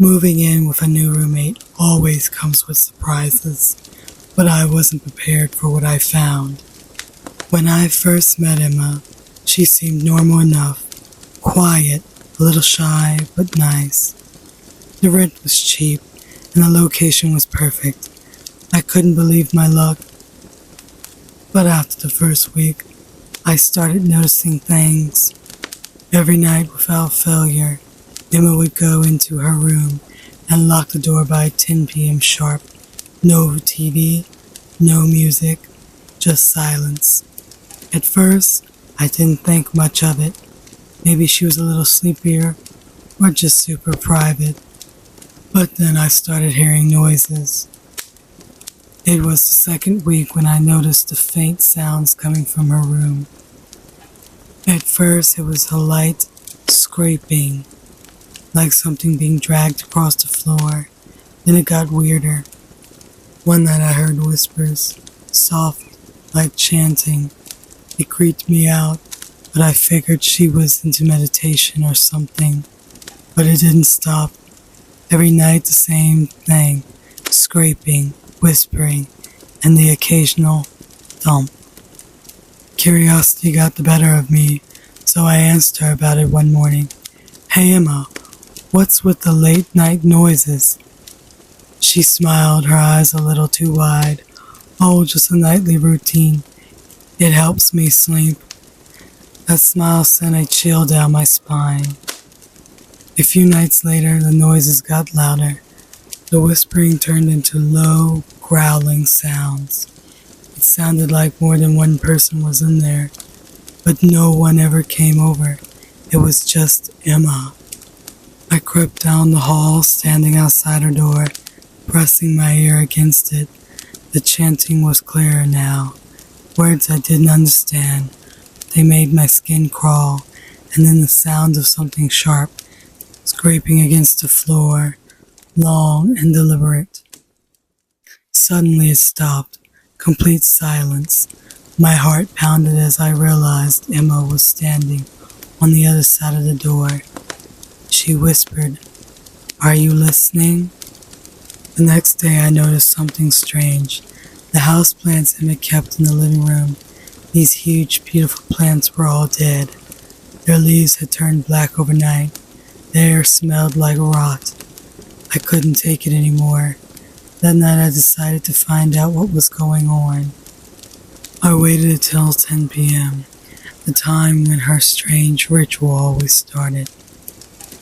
Moving in with a new roommate always comes with surprises, but I wasn't prepared for what I found. When I first met Emma, she seemed normal enough, quiet, a little shy, but nice. The rent was cheap, and the location was perfect. I couldn't believe my luck. But after the first week, I started noticing things. Every night without failure, Emma would go into her room and lock the door by 10 p.m. sharp. No TV, no music, just silence. At first, I didn't think much of it. Maybe she was a little sleepier or just super private. But then I started hearing noises. It was the second week when I noticed the faint sounds coming from her room. At first, it was a light scraping, like something being dragged across the floor. Then it got weirder. One night I heard whispers, soft, like chanting. It creeped me out, but I figured she was into meditation or something. But it didn't stop. Every night the same thing, scraping, whispering, and the occasional thump. Curiosity got the better of me, so I asked her about it one morning. "Hey Emma, what's with the late night noises?" She smiled, her eyes a little too wide. "Oh, just a nightly routine. It helps me sleep." That smile sent a chill down my spine. A few nights later, the noises got louder. The whispering turned into low, growling sounds. It sounded like more than one person was in there, but no one ever came over. It was just Emma. I crept down the hall, standing outside her door, pressing my ear against it. The chanting was clearer now. Words I didn't understand. They made my skin crawl, and then the sound of something sharp, scraping against the floor, long and deliberate. Suddenly it stopped. Complete silence. My heart pounded as I realized Emma was standing on the other side of the door. She whispered, "Are you listening?" The next day I noticed something strange. The houseplants Emma kept in the living room, these huge, beautiful plants were all dead. Their leaves had turned black overnight. The air smelled like rot. I couldn't take it anymore. That night I decided to find out what was going on. I waited until 10 p.m., the time when her strange ritual always started.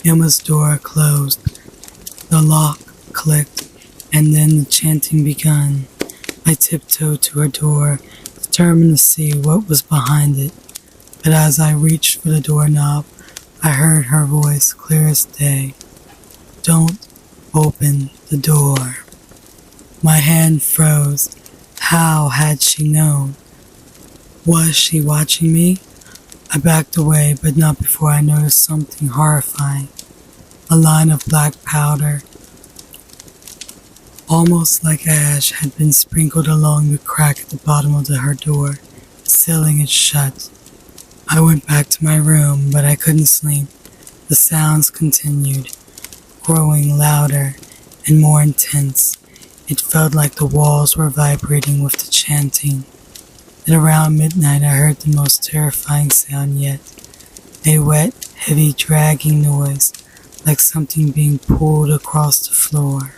Emma's door closed. The lock clicked, and then the chanting began. I tiptoed to her door, determined to see what was behind it. But as I reached for the doorknob, I heard her voice clear as day. "Don't open the door." My hand froze. How had she known? Was she watching me? I backed away, but not before I noticed something horrifying. A line of black powder, almost like ash, had been sprinkled along the crack at the bottom of her door, sealing it shut. I went back to my room, but I couldn't sleep. The sounds continued, growing louder and more intense. It felt like the walls were vibrating with the chanting. At around midnight, I heard the most terrifying sound yet. A wet, heavy, dragging noise, like something being pulled across the floor.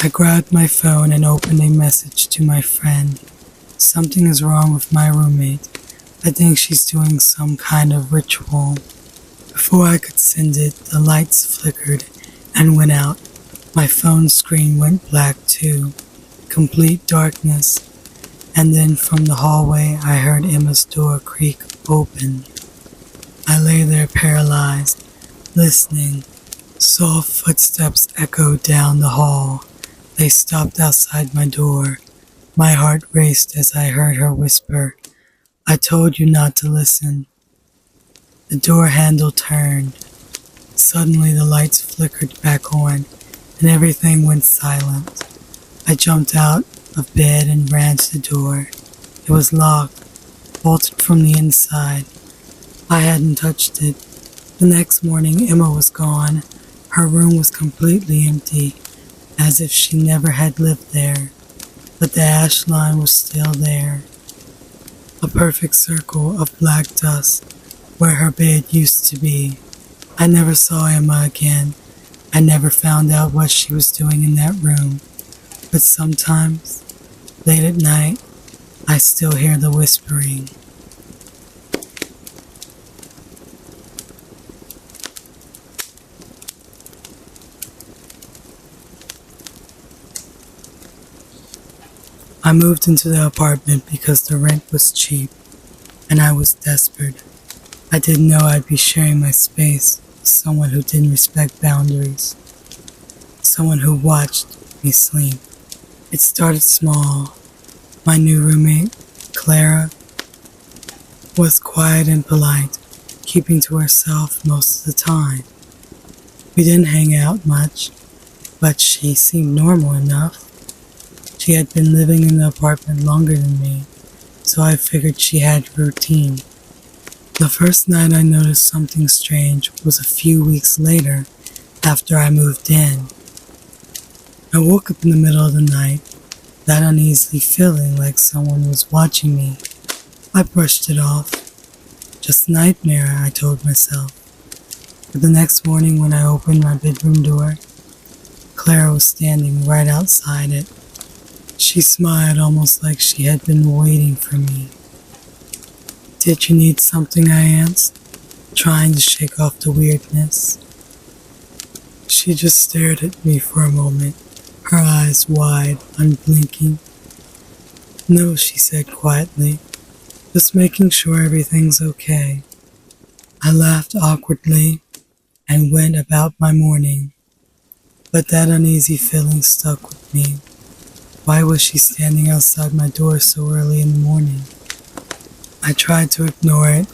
I grabbed my phone and opened a message to my friend. "Something is wrong with my roommate. I think she's doing some kind of ritual." Before I could send it, the lights flickered and went out. My phone screen went black too. Complete darkness. And then from the hallway, I heard Emma's door creak open. I lay there paralyzed, listening. Soft footsteps echoed down the hall. They stopped outside my door. My heart raced as I heard her whisper, "I told you not to listen." The door handle turned. Suddenly the lights flickered back on, and everything went silent. I jumped out of bed and ran to the door. It was locked, bolted from the inside. I hadn't touched it. The next morning, Emma was gone. Her room was completely empty, as if she never had lived there, but the ash line was still there. A perfect circle of black dust where her bed used to be. I never saw Emma again. I never found out what she was doing in that room, but sometimes, late at night, I still hear the whispering. I moved into the apartment because the rent was cheap, and I was desperate. I didn't know I'd be sharing my space with someone who didn't respect boundaries, someone who watched me sleep. It started small. My new roommate, Clara, was quiet and polite, keeping to herself most of the time. We didn't hang out much, but she seemed normal enough. She had been living in the apartment longer than me, so I figured she had a routine. The first night I noticed something strange was a few weeks later after I moved in. I woke up in the middle of the night, that uneasy feeling like someone was watching me. I brushed it off. Just nightmare, I told myself. But the next morning when I opened my bedroom door, Clara was standing right outside it. She smiled almost like she had been waiting for me. "Did you need something?" I asked, trying to shake off the weirdness. She just stared at me for a moment, her eyes wide, unblinking. "No," she said quietly, "just making sure everything's okay." I laughed awkwardly and went about my morning, but that uneasy feeling stuck with me. Why was she standing outside my door so early in the morning? I tried to ignore it,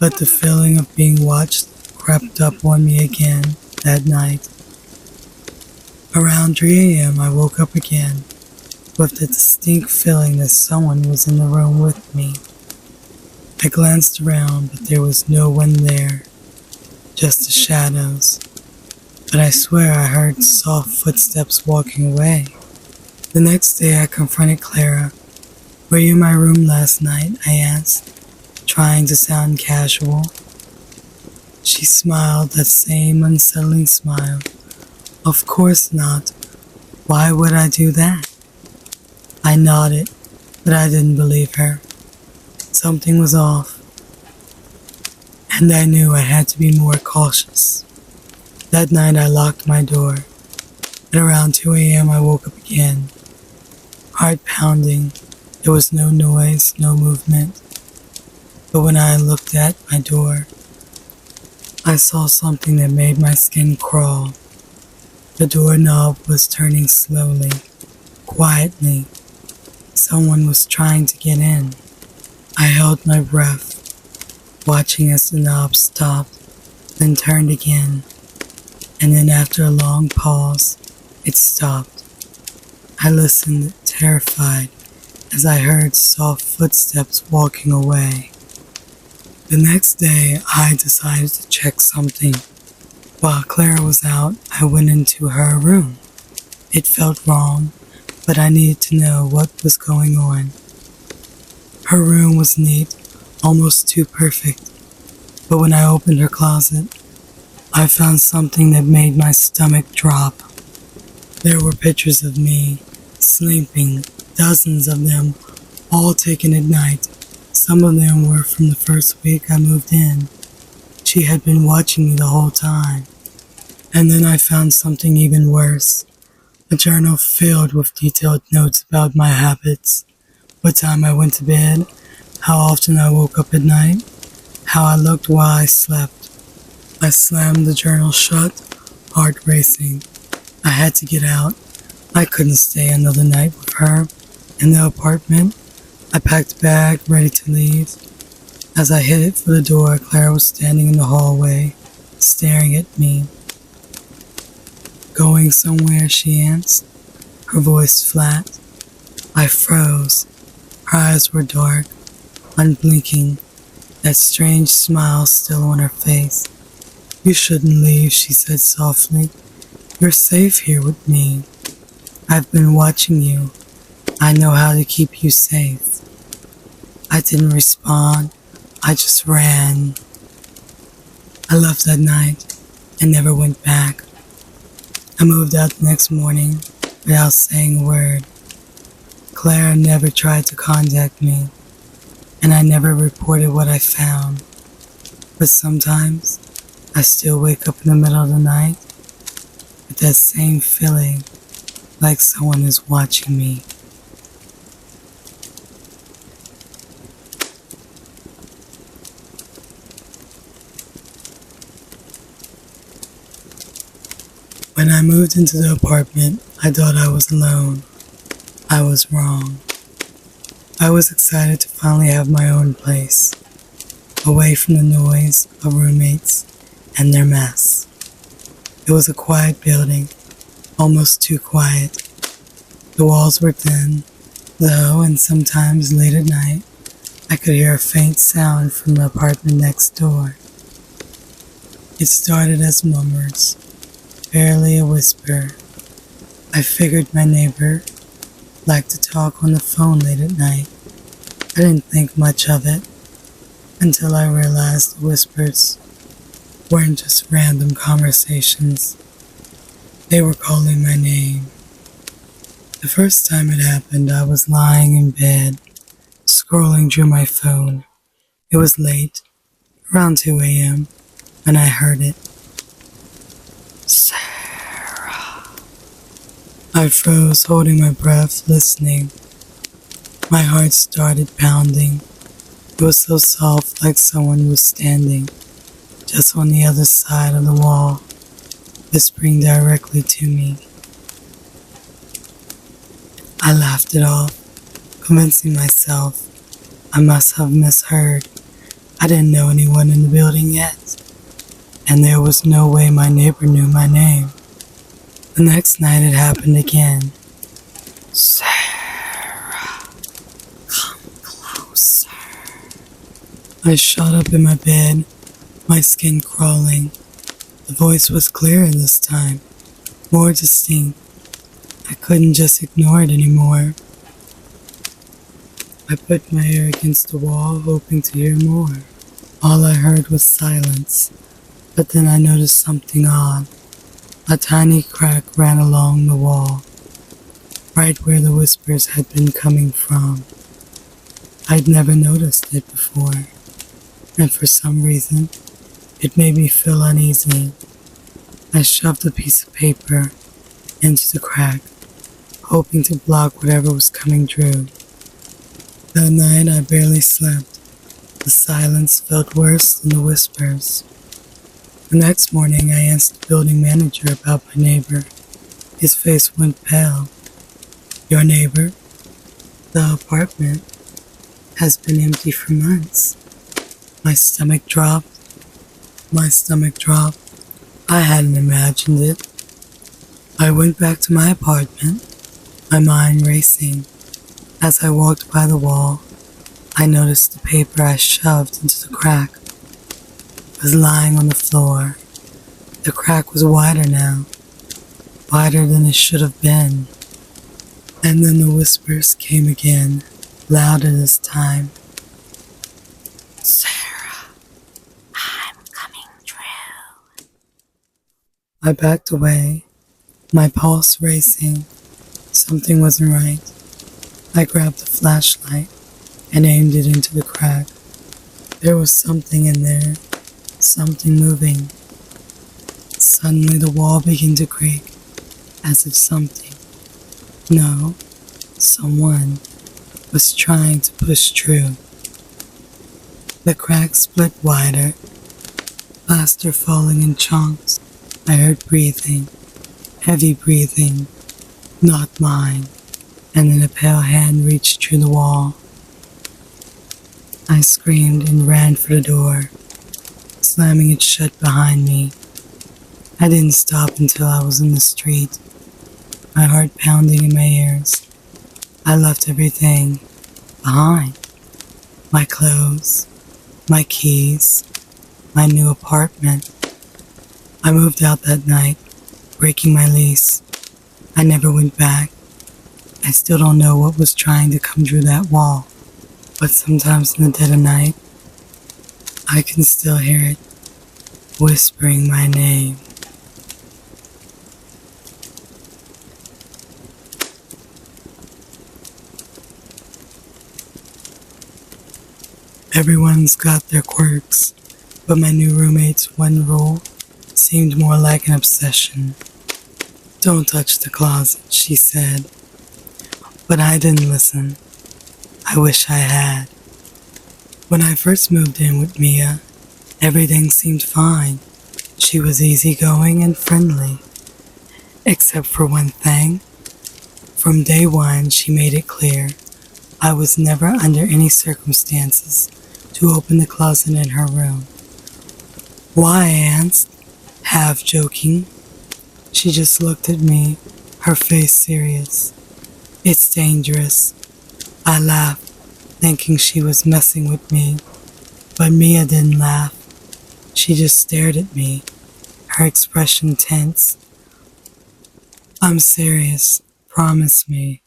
but the feeling of being watched crept up on me again that night. Around 3 a.m. I woke up again with the distinct feeling that someone was in the room with me. I glanced around, but there was no one there, just the shadows. But I swear I heard soft footsteps walking away. The next day I confronted Clara. "Were you in my room last night?" I asked, trying to sound casual. She smiled, that same unsettling smile. "Of course not. Why would I do that?" I nodded, but I didn't believe her. Something was off, and I knew I had to be more cautious. That night I locked my door. At around 2 a.m. I woke up again. Heart pounding. There was no noise, no movement. But when I looked at my door, I saw something that made my skin crawl. The doorknob was turning slowly, quietly. Someone was trying to get in. I held my breath, watching as the knob stopped, then turned again. And then after a long pause, it stopped. I listened, terrified, as I heard soft footsteps walking away. The next day, I decided to check something. While Clara was out, I went into her room. It felt wrong, but I needed to know what was going on. Her room was neat, almost too perfect, but when I opened her closet, I found something that made my stomach drop. There were pictures of me, sleeping, dozens of them, all taken at night. Some of them were from the first week I moved in. She had been watching me the whole time. And then I found something even worse. A journal filled with detailed notes about my habits, what time I went to bed, how often I woke up at night, how I looked while I slept. I slammed the journal shut, heart racing. I had to get out. I couldn't stay another night with her in the apartment. I packed a bag, ready to leave. As I headed for the door, Clara was standing in the hallway, staring at me. "Going somewhere?" she asked, her voice flat. I froze. Her eyes were dark, unblinking, that strange smile still on her face. You shouldn't leave, she said softly. You're safe here with me. I've been watching you. I know how to keep you safe. I didn't respond. I just ran. I left that night and never went back. I moved out the next morning without saying a word. Clara never tried to contact me, and I never reported what I found. But sometimes I still wake up in the middle of the night with that same feeling like someone is watching me. When I moved into the apartment, I thought I was alone. I was wrong. I was excited to finally have my own place, away from the noise of roommates and their mess. It was a quiet building, almost too quiet. The walls were thin, though, and sometimes late at night, I could hear a faint sound from the apartment next door. It started as murmurs, barely a whisper. I figured my neighbor liked to talk on the phone late at night. I didn't think much of it until I realized the whispers weren't just random conversations. They were calling my name. The first time it happened, I was lying in bed, scrolling through my phone. It was late, around 2 a.m., when I heard it. Sarah. I froze, holding my breath, listening. My heart started pounding. It was so soft, like someone was standing just on the other side of the wall, whispering directly to me. I laughed it off, convincing myself I must have misheard. I didn't know anyone in the building yet, and there was no way my neighbor knew my name. The next night it happened again. Sarah, come closer. I shot up in my bed, my skin crawling. The voice was clearer this time, more distinct. I couldn't just ignore it anymore. I put my ear against the wall, hoping to hear more. All I heard was silence, but then I noticed something odd. A tiny crack ran along the wall, right where the whispers had been coming from. I'd never noticed it before, and for some reason, it made me feel uneasy. I shoved a piece of paper into the crack, hoping to block whatever was coming through. That night I barely slept. The silence felt worse than the whispers. The next morning I asked the building manager about my neighbor. His face went pale. Your neighbor? The apartment has been empty for months. My stomach dropped. I hadn't imagined it. I went back to my apartment, my mind racing. As I walked by the wall, I noticed the paper I shoved into the crack was lying on the floor. The crack was wider now, wider than it should have been. And then the whispers came again, louder this time. Sarah, I'm coming through. I backed away, my pulse racing. Something wasn't right. I grabbed the flashlight and aimed it into the crack. There was something in there, something moving. Suddenly the wall began to creak, as if someone was trying to push through. The crack split wider, plaster falling in chunks. I heard breathing, heavy breathing, not mine, and then a pale hand reached through the wall. I screamed and ran for the door, slamming it shut behind me. I didn't stop until I was in the street, my heart pounding in my ears. I left everything behind. My clothes, my keys, my new apartment. I moved out that night, breaking my lease. I never went back. I still don't know what was trying to come through that wall, but sometimes in the dead of night, I can still hear it whispering my name. Everyone's got their quirks, but my new roommate's one rule seemed more like an obsession. Don't touch the closet, she said. But I didn't listen. I wish I had. When I first moved in with Mia, everything seemed fine. She was easygoing and friendly. Except for one thing. From day one, she made it clear I was never under any circumstances to open the closet in her room. Why, I asked, half joking. She just looked at me, her face serious. It's dangerous. I laughed, thinking she was messing with me, but Mia didn't laugh. She just stared at me, her expression tense. I'm serious, promise me.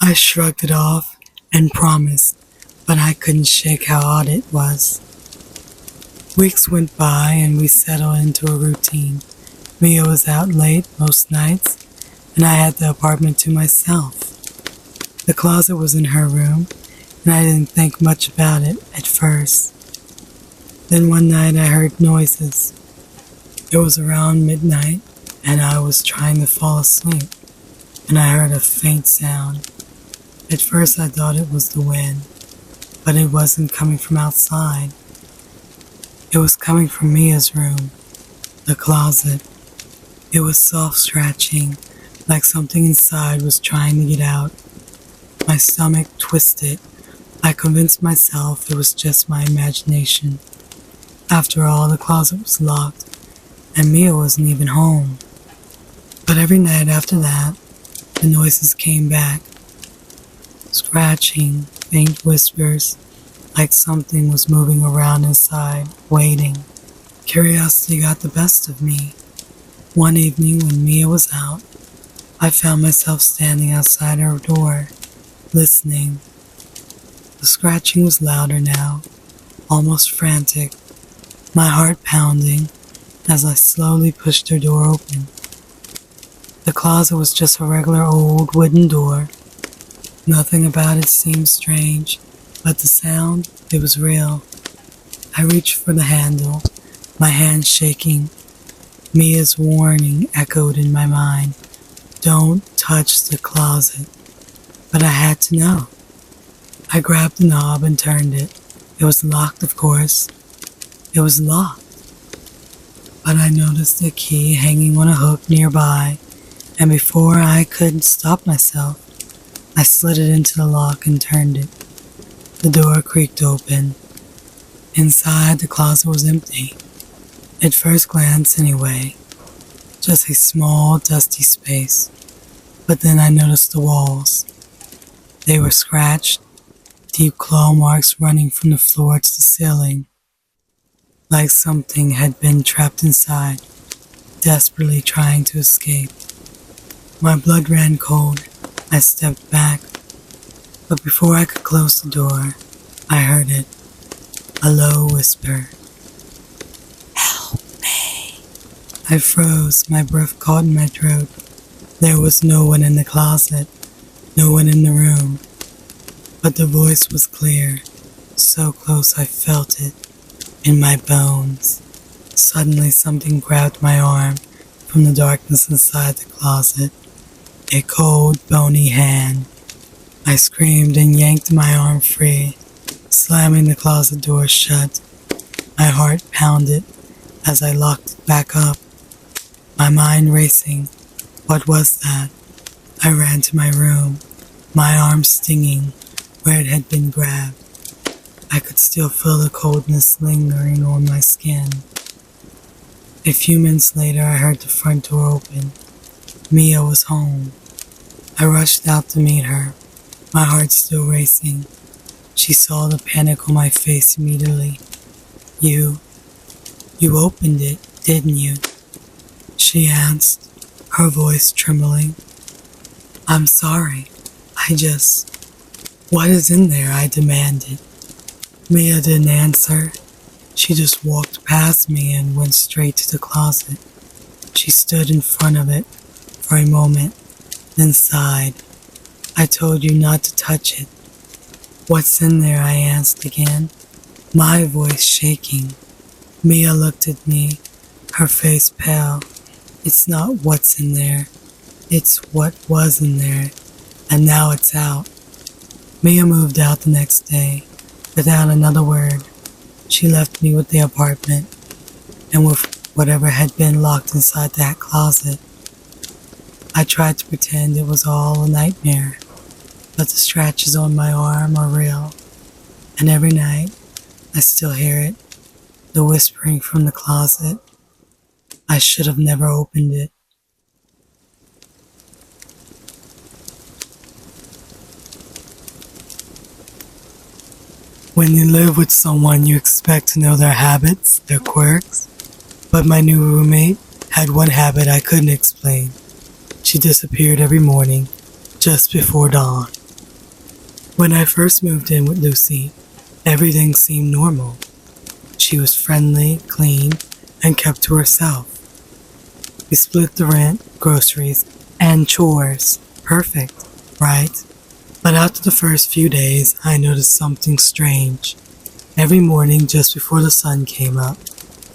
I shrugged it off and promised, but I couldn't shake how odd it was. Weeks went by and we settled into a routine. Mia was out late most nights, and I had the apartment to myself. The closet was in her room, and I didn't think much about it at first. Then one night I heard noises. It was around midnight, and I was trying to fall asleep, and I heard a faint sound. At first I thought it was the wind, but it wasn't coming from outside. It was coming from Mia's room, the closet. It was soft scratching, like something inside was trying to get out. My stomach twisted. I convinced myself it was just my imagination. After all, the closet was locked, and Mia wasn't even home. But every night after that, the noises came back. Scratching, faint whispers, like something was moving around inside, waiting. Curiosity got the best of me. One evening when Mia was out, I found myself standing outside her door, listening. The scratching was louder now, almost frantic, my heart pounding as I slowly pushed her door open. The closet was just a regular old wooden door. Nothing about it seemed strange, but the sound, it was real. I reached for the handle, my hand shaking. Mia's warning echoed in my mind. Don't touch the closet. But I had to know. I grabbed the knob and turned it. It was locked, of course. It was locked. But I noticed the key hanging on a hook nearby, and before I could stop myself, I slid it into the lock and turned it. The door creaked open. Inside, the closet was empty. At first glance, anyway. Just a small, dusty space. But then I noticed the walls. They were scratched, deep claw marks running from the floor to the ceiling. Like something had been trapped inside, desperately trying to escape. My blood ran cold. I stepped back. But before I could close the door, I heard it. A low whisper. I froze, my breath caught in my throat. There was no one in the closet, no one in the room. But the voice was clear, so close I felt it, in my bones. Suddenly something grabbed my arm from the darkness inside the closet. A cold, bony hand. I screamed and yanked my arm free, slamming the closet door shut. My heart pounded as I locked it back up. My mind racing. What was that? I ran to my room, my arm stinging where it had been grabbed. I could still feel the coldness lingering on my skin. A few minutes later, I heard the front door open. Mia was home. I rushed out to meet her, my heart still racing. She saw the panic on my face immediately. You opened it, didn't you? she asked, her voice trembling. I'm sorry. What is in there? I demanded. Mia didn't answer. She just walked past me and went straight to the closet. She stood in front of it for a moment, then sighed. I told you not to touch it. What's in there? I asked again, my voice shaking. Mia looked at me, her face pale. It's not what's in there. It's what was in there, and now it's out. Mia moved out the next day, without another word. She left me with the apartment, and with whatever had been locked inside that closet. I tried to pretend it was all a nightmare, but the scratches on my arm are real, and every night I still hear it, the whispering from the closet. I should have never opened it. When you live with someone, you expect to know their habits, their quirks, but my new roommate had one habit I couldn't explain. She disappeared every morning, just before dawn. When I first moved in with Lucy, everything seemed normal. She was friendly, clean, and kept to herself. We split the rent, groceries, and chores. Perfect, right? But after the first few days, I noticed something strange. Every morning, just before the sun came up,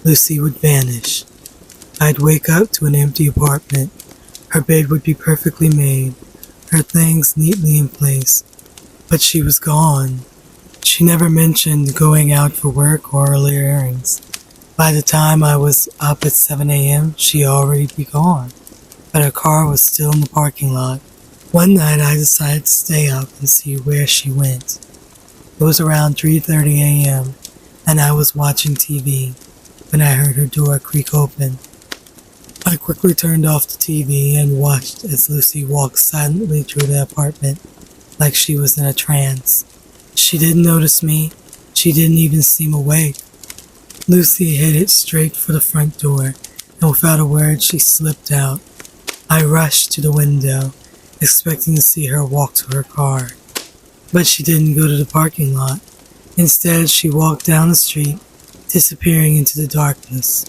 Lucy would vanish. I'd wake up to an empty apartment. Her bed would be perfectly made, her things neatly in place, but she was gone. She never mentioned going out for work or early errands. By the time I was up at 7 a.m., she'd already be gone, but her car was still in the parking lot. One night I decided to stay up and see where she went. It was around 3:30 a.m., and I was watching TV when I heard her door creak open. I quickly turned off the TV and watched as Lucy walked silently through the apartment like she was in a trance. She didn't notice me. She didn't even seem awake. Lucy headed straight for the front door, and without a word she slipped out. I rushed to the window, expecting to see her walk to her car. But she didn't go to the parking lot. Instead, she walked down the street, disappearing into the darkness.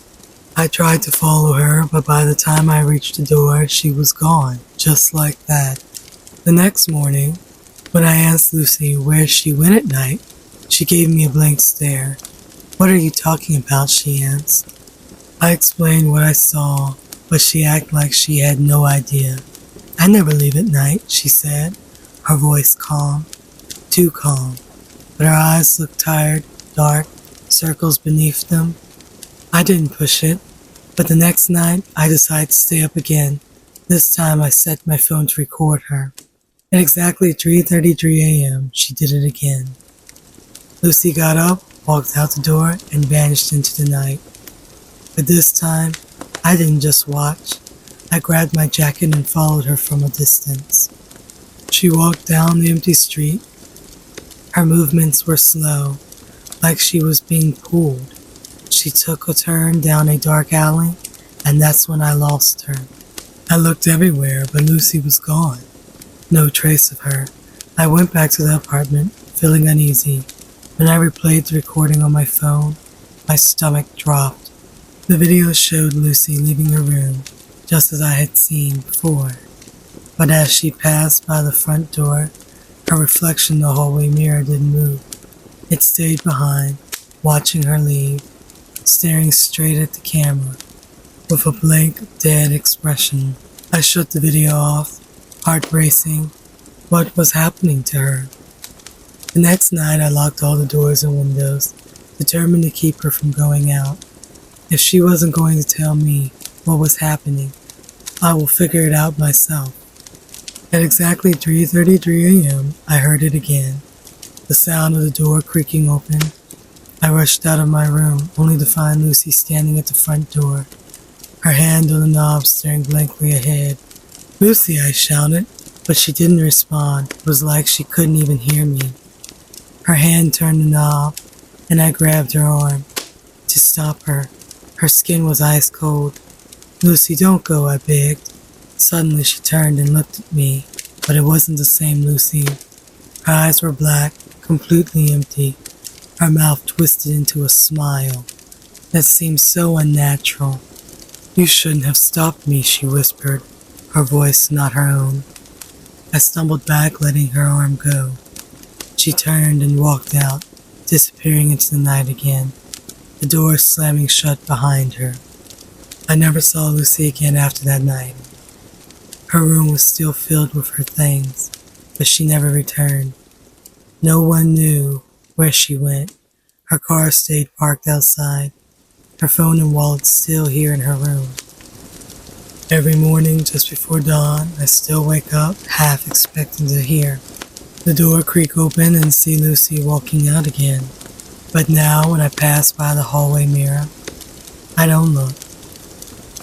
I tried to follow her, but by the time I reached the door, she was gone, just like that. The next morning, when I asked Lucy where she went at night, she gave me a blank stare. What are you talking about? She asked. I explained what I saw, but she acted like she had no idea. I never leave at night, she said, her voice calm, too calm, but her eyes looked tired, dark, circles beneath them. I didn't push it, but the next night I decided to stay up again. This time I set my phone to record her. At exactly 3:33 a.m., she did it again. Lucy got up, walked out the door, and vanished into the night. But this time, I didn't just watch. I grabbed my jacket and followed her from a distance. She walked down the empty street. Her movements were slow, like she was being pulled. She took a turn down a dark alley, and that's when I lost her. I looked everywhere, but Lucy was gone. No trace of her. I went back to the apartment, feeling uneasy. When I replayed the recording on my phone, my stomach dropped. The video showed Lucy leaving her room, just as I had seen before. But as she passed by the front door, her reflection in the hallway mirror didn't move. It stayed behind, watching her leave, staring straight at the camera, with a blank, dead expression. I shut the video off, heart racing. What was happening to her? The next night I locked all the doors and windows, determined to keep her from going out. If she wasn't going to tell me what was happening, I will figure it out myself. At exactly 3:33 a.m., I heard it again, the sound of the door creaking open. I rushed out of my room, only to find Lucy standing at the front door, her hand on the knob staring blankly ahead. "Lucy," I shouted, but she didn't respond. It was like she couldn't even hear me. Her hand turned the knob, and I grabbed her arm to stop her. Her skin was ice cold. Lucy, don't go, I begged. Suddenly she turned and looked at me, but it wasn't the same Lucy. Her eyes were black, completely empty, her mouth twisted into a smile that seemed so unnatural. You shouldn't have stopped me, she whispered, her voice not her own. I stumbled back, letting her arm go. She turned and walked out, disappearing into the night again, the door slamming shut behind her. I never saw Lucy again after that night. Her room was still filled with her things, but she never returned. No one knew where she went. Her car stayed parked outside, her phone and wallet still here in her room. Every morning, just before dawn, I still wake up, half expecting to hear the door creak open and see Lucy walking out again. But now, when I pass by the hallway mirror, I don't look,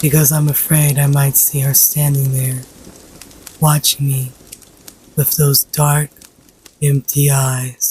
because I'm afraid I might see her standing there, watching me with those dark, empty eyes.